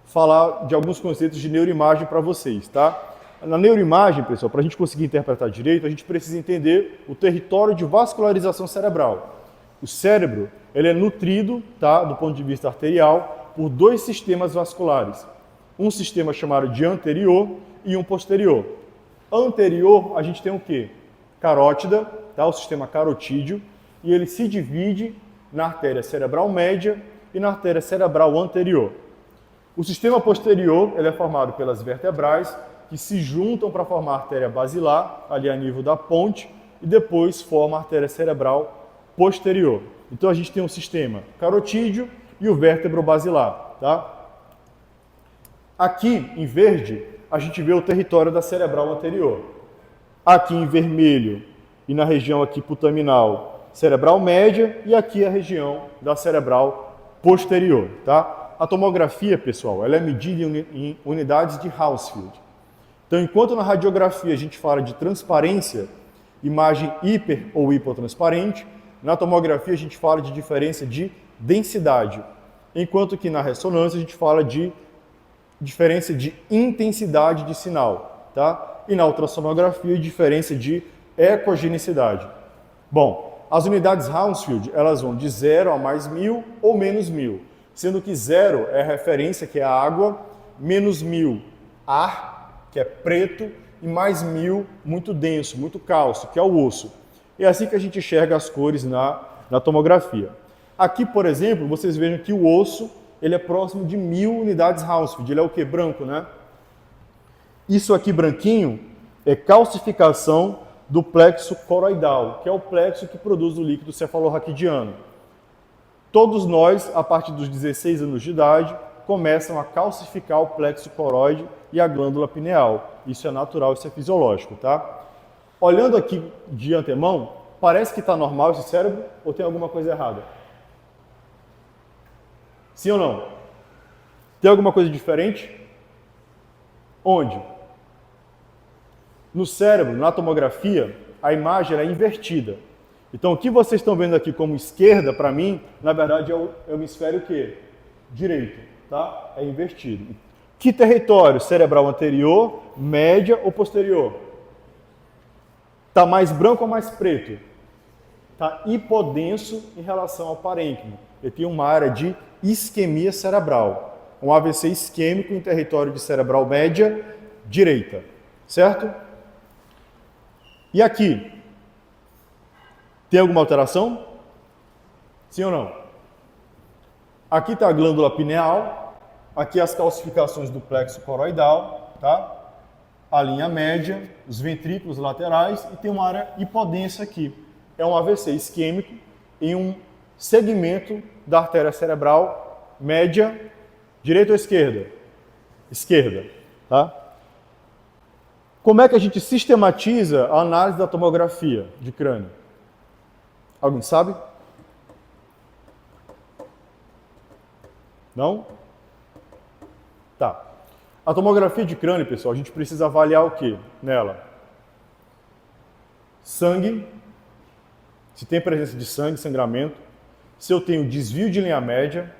falar de alguns conceitos de neuroimagem para vocês, tá? Na neuroimagem, pessoal, para a gente conseguir interpretar direito, a gente precisa entender o território de vascularização cerebral. O cérebro, ele é nutrido, tá, do ponto de vista arterial, por 2 sistemas vasculares. Um sistema chamado de anterior e um posterior. Anterior, a gente tem o quê? Carótida, tá, o sistema carotídeo, e ele se divide na artéria cerebral média e na artéria cerebral anterior. O sistema posterior, ele é formado pelas vertebrais, que se juntam para formar a artéria basilar, ali a nível da ponte, e depois forma a artéria cerebral posterior. Então a gente tem um sistema carotídeo e o vértebro basilar, tá? Aqui, em verde, a gente vê o território da cerebral anterior. Aqui em vermelho e na região aqui putaminal, cerebral média, e aqui a região da cerebral posterior, tá? A tomografia, pessoal, ela é medida em unidades de Hounsfield. Então, enquanto na radiografia a gente fala de transparência, imagem hiper ou hipotransparente, na tomografia a gente fala de diferença de densidade, enquanto que na ressonância a gente fala de diferença de intensidade de sinal, tá? E na ultrassonografia, diferença de ecogenicidade. Bom, as unidades Hounsfield, elas vão de 0 a mais 1000 ou menos 1000, sendo que 0 é a referência, que é a água, menos 1000, ar, que é preto, e mais 1000, muito denso, muito cálcio, que é o osso. É assim que a gente enxerga as cores na tomografia. Aqui, por exemplo, vocês vejam que o osso, ele é próximo de 1000 unidades Hounsfield. Ele é o que? Branco, né? Isso aqui branquinho é calcificação do plexo coroidal, que é o plexo que produz o líquido cefalorraquidiano. Todos nós, a partir dos 16 anos de idade, começam a calcificar o plexo coroide e a glândula pineal. Isso é natural, isso é fisiológico, tá? Olhando aqui de antemão, parece que está normal esse cérebro ou tem alguma coisa errada? Sim ou não? Tem alguma coisa diferente? Onde? No cérebro, na tomografia, a imagem é invertida. Então, o que vocês estão vendo aqui como esquerda, para mim, na verdade é o hemisfério quê? Direito, tá? É invertido. Que território? Cerebral anterior, média ou posterior? Está mais branco ou mais preto? Está hipodenso em relação ao parênquima. Ele tem uma área de isquemia cerebral. Um AVC isquêmico em território de cerebral média direita. Certo? E aqui? Tem alguma alteração? Sim ou não? Aqui está a glândula pineal. Aqui as calcificações do plexo coroidal. Tá? A linha média, os ventrículos laterais e tem uma área hipodensa aqui. É um AVC isquêmico em um segmento da artéria cerebral média, direita ou esquerda? Esquerda, tá? Como é que a gente sistematiza a análise da tomografia de crânio? Alguém sabe? Não? Tá. A tomografia de crânio, pessoal, a gente precisa avaliar o que nela? Sangue, se tem presença de sangue, sangramento, se eu tenho desvio de linha média,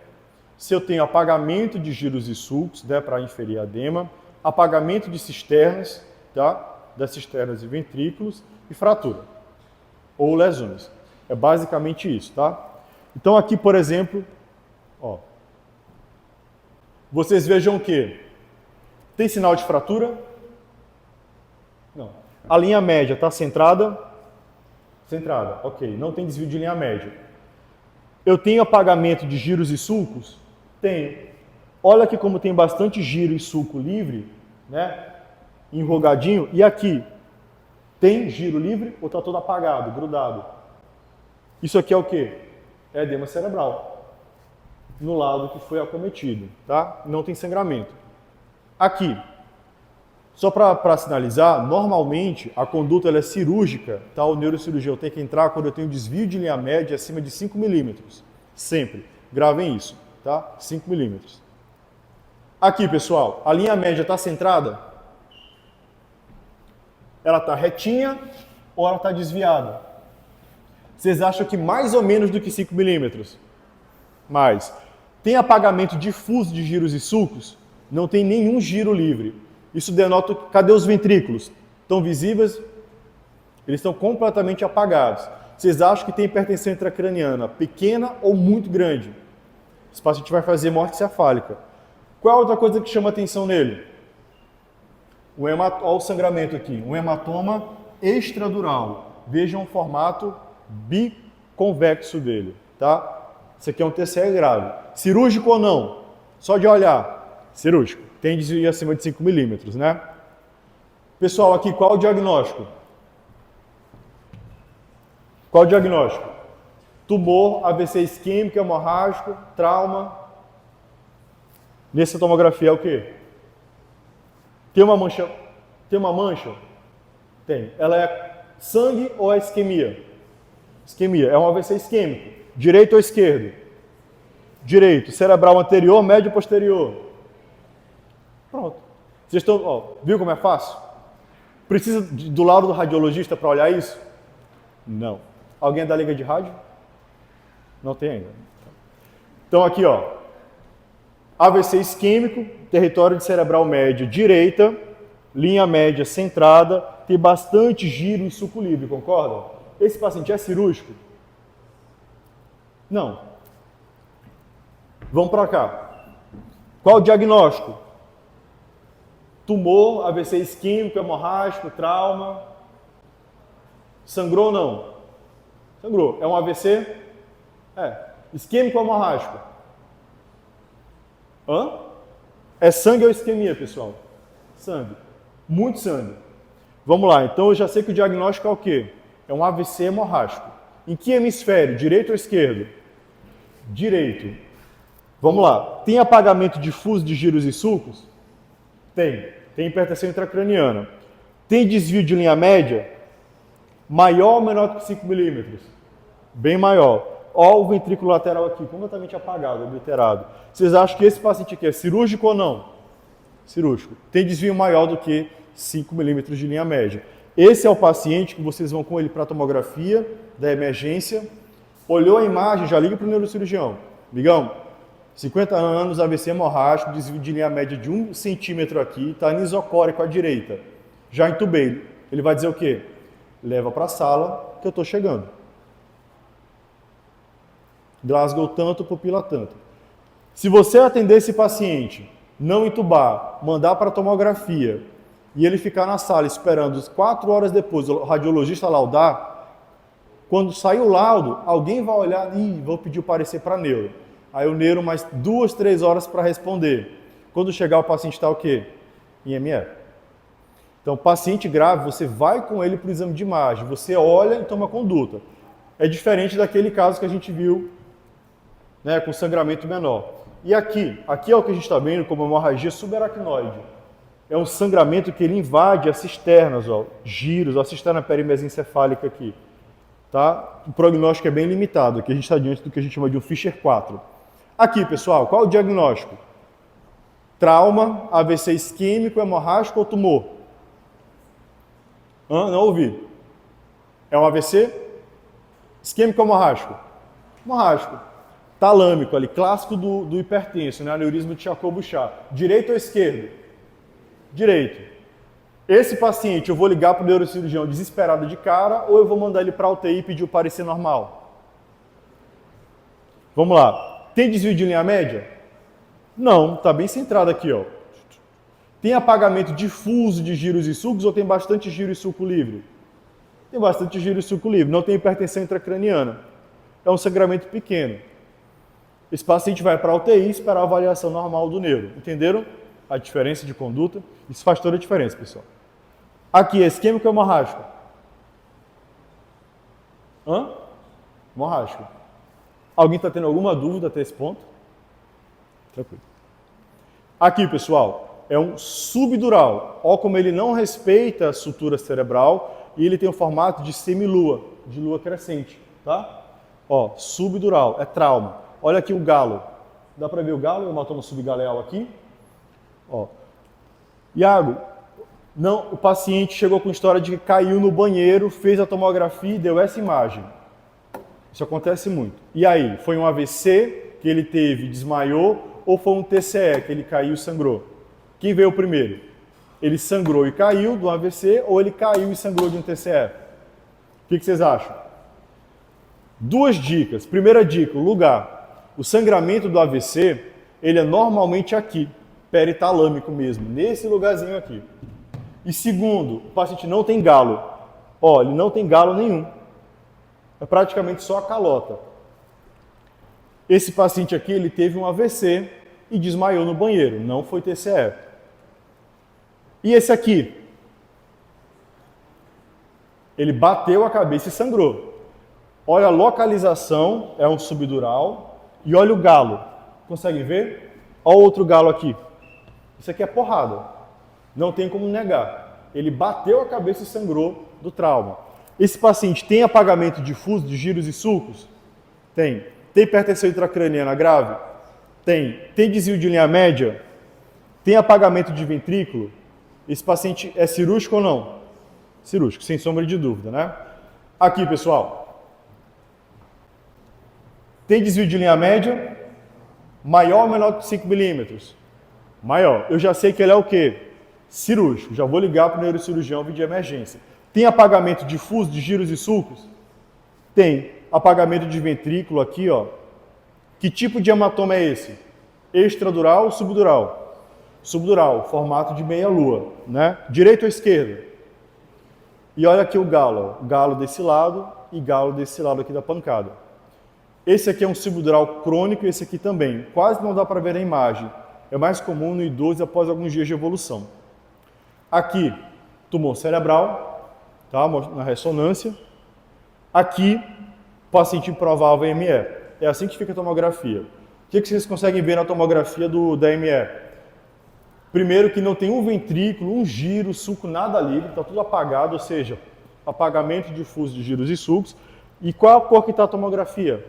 se eu tenho apagamento de giros e sulcos, né, para inferir edema, apagamento de cisternas, tá? Das cisternas e ventrículos e fratura ou lesões. É basicamente isso, tá? Então aqui, por exemplo, ó, vocês vejam que tem sinal de fratura? Não. A linha média está centrada? Centrada, ok. Não tem desvio de linha média. Eu tenho apagamento de giros e sulcos? Tenho. Olha aqui como tem bastante giro e sulco livre, né? Enrugadinho. E aqui, tem giro livre ou está todo apagado, grudado? Isso aqui é o quê? É edema cerebral. No lado que foi acometido, tá? Não tem sangramento. Aqui, só para sinalizar, normalmente a conduta ela é cirúrgica, tá? O neurocirurgião tem que entrar quando eu tenho desvio de linha média acima de 5 milímetros. Sempre. Gravem isso, tá? 5 milímetros. Aqui, pessoal, a linha média está centrada? Ela está retinha ou ela está desviada? Vocês acham que mais ou menos do que 5 milímetros? Mais. Tem apagamento difuso de giros e sulcos? Não tem nenhum giro livre. Isso denota... Cadê os ventrículos? Estão visíveis? Eles estão completamente apagados. Vocês acham que tem hipertensão intracraniana pequena ou muito grande? Esse paciente vai fazer morte cefálica. Qual é a outra coisa que chama atenção nele? Olha o sangramento aqui. Um hematoma extradural. Vejam o formato biconvexo dele, tá? Isso aqui é um TCE grave. Cirúrgico ou não? Só de olhar. Cirúrgico. Tem desvio acima de 5 milímetros, né? Pessoal, aqui qual o diagnóstico? Qual o diagnóstico? Tumor, AVC isquêmico, hemorrágico, trauma. Nessa tomografia é o quê? Tem uma mancha? Tem uma mancha? Tem. Ela é sangue ou é isquemia? Isquemia. É um AVC isquêmico. Direito ou esquerdo? Direito. Cerebral anterior, médio ou posterior? Pronto. Vocês estão, ó, viu como é fácil? Precisa do laudo do radiologista para olhar isso? Não. Alguém é da liga de rádio? Não tem ainda. Então aqui, ó. AVC isquêmico, território de cerebral médio direita, linha média centrada, tem bastante giro e suco livre, concorda? Esse paciente é cirúrgico? Não. Vamos para cá. Qual o diagnóstico? Tumor, AVC isquêmico, hemorrágico, trauma. Sangrou ou não? Sangrou. É um AVC? É. Isquêmico ou hemorrágico? Hã? É sangue ou isquemia, pessoal? Sangue. Muito sangue. Vamos lá. Então eu já sei que o diagnóstico é o quê? É um AVC hemorrágico. Em que hemisfério? Direito ou esquerdo? Direito. Vamos lá. Tem apagamento difuso de giros e sulcos? Tem. Tem hipertensão intracraniana. Tem desvio de linha média? Maior ou menor que 5 milímetros? Bem maior. Olha o ventrículo lateral aqui, completamente apagado, obliterado. Vocês acham que esse paciente aqui é cirúrgico ou não? Cirúrgico. Tem desvio maior do que 5 milímetros de linha média. Esse é o paciente que vocês vão com ele para a tomografia da emergência. Olhou a imagem, já liga para o neurocirurgião. Migão, 50 anos, AVC hemorrágico, desvio de linha média de 1 centímetro aqui, está anisocórico à direita. Já entubei. Ele vai dizer o quê? Leva para a sala que eu estou chegando. Glasgow tanto, pupila tanto. Se você atender esse paciente, não entubar, mandar para a tomografia e ele ficar na sala esperando 4 horas depois o radiologista laudar, quando sair o laudo, alguém vai olhar e vou pedir o parecer para neuro. Aí o neuro mais 2, 3 horas para responder. Quando chegar o paciente está o quê? IME. Então, paciente grave, você vai com ele para o exame de imagem, você olha e toma conduta. É diferente daquele caso que a gente viu, né, com sangramento menor. E aqui é o que a gente está vendo como hemorragia subaracnoide. É um sangramento que ele invade as cisternas, ó, giros, a cisterna perimesencefálica aqui. Tá? O prognóstico é bem limitado, aqui a gente está diante do que a gente chama de um Fischer 4. Aqui, pessoal, qual é o diagnóstico? Trauma, AVC isquêmico, hemorrágico ou tumor? Não ouvi. É um AVC? Isquêmico ou hemorrágico? Hemorrágico. talâmico ali, clássico do hipertenso, né? Aneurisma de Charcot-Bouchard. Direito ou esquerdo? Direito. Esse paciente, eu vou ligar para o neurocirurgião desesperado de cara ou eu vou mandar ele para a UTI e pedir o parecer normal? Vamos lá. Tem desvio de linha média? Não, está bem centrado aqui, ó. Tem apagamento difuso de giros e sulcos ou tem bastante giro e sulco livre? Tem bastante giro e sulco livre. Não tem hipertensão intracraniana. É um sangramento pequeno. Esse paciente vai para a UTI esperar a avaliação normal do neuro. Entenderam a diferença de conduta? Isso faz toda a diferença, pessoal. Aqui, é isquêmico ou hemorrágico? Hemorrágico. Alguém está tendo alguma dúvida até esse ponto? Tranquilo. Aqui, pessoal, é um subdural. Olha como ele não respeita a sutura cerebral e ele tem o formato de semilua, de lua crescente, tá? Ó, subdural, é trauma. Olha aqui o galo. Dá para ver o galo, o hematoma subgaleal aqui? Ó. Iago, não, o paciente chegou com história de que caiu no banheiro, fez a tomografia e deu essa imagem. Isso acontece muito. E aí, foi um AVC que ele teve, desmaiou, ou foi um TCE que ele caiu e sangrou? Quem veio primeiro? Ele sangrou e caiu do AVC ou ele caiu e sangrou de um TCE? O que vocês acham? Duas dicas. Primeira dica, o lugar. O sangramento do AVC, ele é normalmente aqui, peritalâmico mesmo, nesse lugarzinho aqui. E segundo, o paciente não tem galo. Ó, ele não tem galo nenhum. É praticamente só a calota. Esse paciente aqui, ele teve um AVC e desmaiou no banheiro, não foi TCE. E esse aqui? Ele bateu a cabeça e sangrou. Olha a localização, é um subdural, e olha o galo. Consegue ver? Olha o outro galo aqui. Isso aqui é porrada. Não tem como negar. Ele bateu a cabeça e sangrou do trauma. Esse paciente tem apagamento difuso de giros e sulcos? Tem. Tem hipertensão intracraniana grave? Tem. Tem desvio de linha média? Tem apagamento de ventrículo? Esse paciente é cirúrgico ou não? Cirúrgico, sem sombra de dúvida, né? Aqui, pessoal. Tem desvio de linha média? Maior ou menor que 5 milímetros? Maior. Eu já sei que ele é o quê? Cirúrgico. Já vou ligar para o neurocirurgião vir de emergência. Tem apagamento difuso de giros e sulcos? Tem. Apagamento de ventrículo aqui, ó. Que tipo de hematoma é esse? Extradural ou subdural? Subdural, formato de meia-lua, né? Direita ou esquerda? E olha aqui o galo, ó. Galo desse lado e galo desse lado aqui da pancada. Esse aqui é um subdural crônico e esse aqui também. Quase não dá para ver na imagem. É mais comum no idoso após alguns dias de evolução. Aqui, tumor cerebral, tá? Na ressonância. Aqui, paciente improvável ME. É assim que fica a tomografia. O que vocês conseguem ver na tomografia da ME? Primeiro que não tem um ventrículo, um giro, sulco, nada livre, está tudo apagado, ou seja, apagamento difuso de giros e sulcos. E qual a cor que está a tomografia?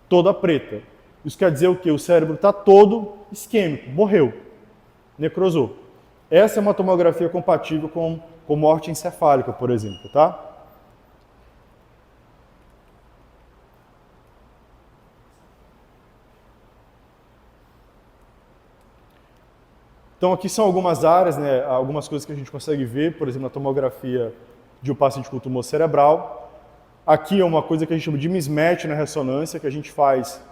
Toda preta. Isso quer dizer o quê? O cérebro está todo isquêmico, morreu, necrosou. Essa é uma tomografia compatível com morte encefálica, por exemplo, tá? Então aqui são algumas áreas, né, algumas coisas que a gente consegue ver, por exemplo, na tomografia de um paciente com tumor cerebral. Aqui é uma coisa que a gente chama de mismatch na ressonância, que a gente faz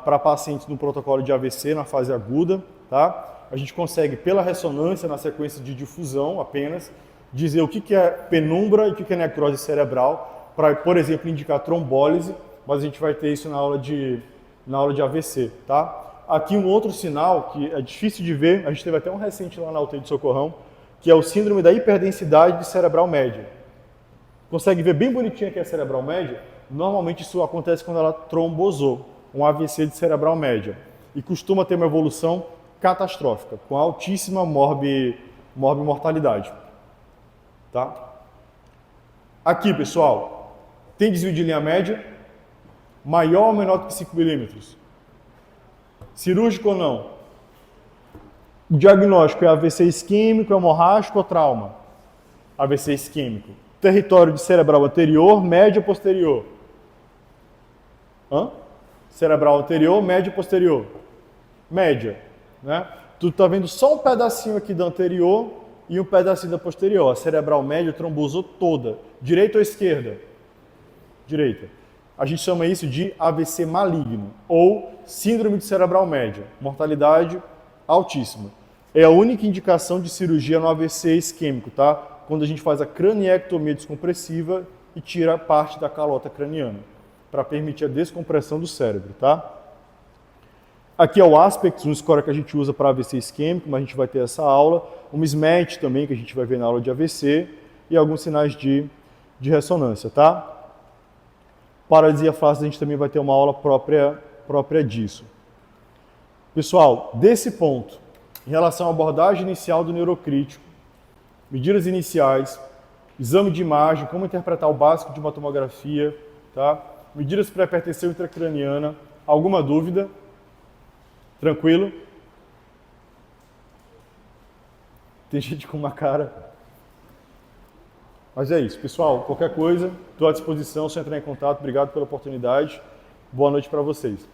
para pacientes no protocolo de AVC, na fase aguda. Tá? A gente consegue, pela ressonância, na sequência de difusão apenas, dizer o que é penumbra e o que é necrose cerebral, para, por exemplo, indicar trombólise, mas a gente vai ter isso na aula de AVC. Tá? Aqui um outro sinal que é difícil de ver, a gente teve até um recente lá na UTI de Socorrão, que é o síndrome da hiperdensidade de cerebral média. Consegue ver bem bonitinho aqui a cerebral média? Normalmente isso acontece quando ela trombosou, um AVC de cerebral média. E costuma ter uma evolução catastrófica, com altíssima morbimortalidade. Tá? Aqui, pessoal, tem desvio de linha média, maior ou menor do que 5 milímetros? Cirúrgico ou não? O diagnóstico é AVC isquêmico, hemorrágico ou trauma? AVC isquêmico. Território de cerebral anterior, médio ou posterior? cerebral anterior, média e posterior? Média, né? Tu tá vendo só um pedacinho aqui da anterior e um pedacinho da posterior. A cerebral média trombosou toda. Direita ou esquerda? Direita. A gente chama isso de AVC maligno ou síndrome de cerebral média. Mortalidade altíssima. É a única indicação de cirurgia no AVC isquêmico, tá? Quando a gente faz a craniectomia descompressiva e tira parte da calota craniana, para permitir a descompressão do cérebro, tá? Aqui é o Aspects, um score que a gente usa para AVC isquêmico, mas a gente vai ter essa aula. Um SMAT também, que a gente vai ver na aula de AVC, e alguns sinais de ressonância, tá? Paralisia flácida, a gente também vai ter uma aula própria disso. Pessoal, desse ponto, em relação à abordagem inicial do neurocrítico, medidas iniciais, exame de imagem, como interpretar o básico de uma tomografia, tá? Medidas para hipertensão intracraniana, alguma dúvida? Tranquilo? Tem gente com uma cara. Mas é isso, pessoal. Qualquer coisa, estou à disposição, só entrar em contato. Obrigado pela oportunidade. Boa noite para vocês.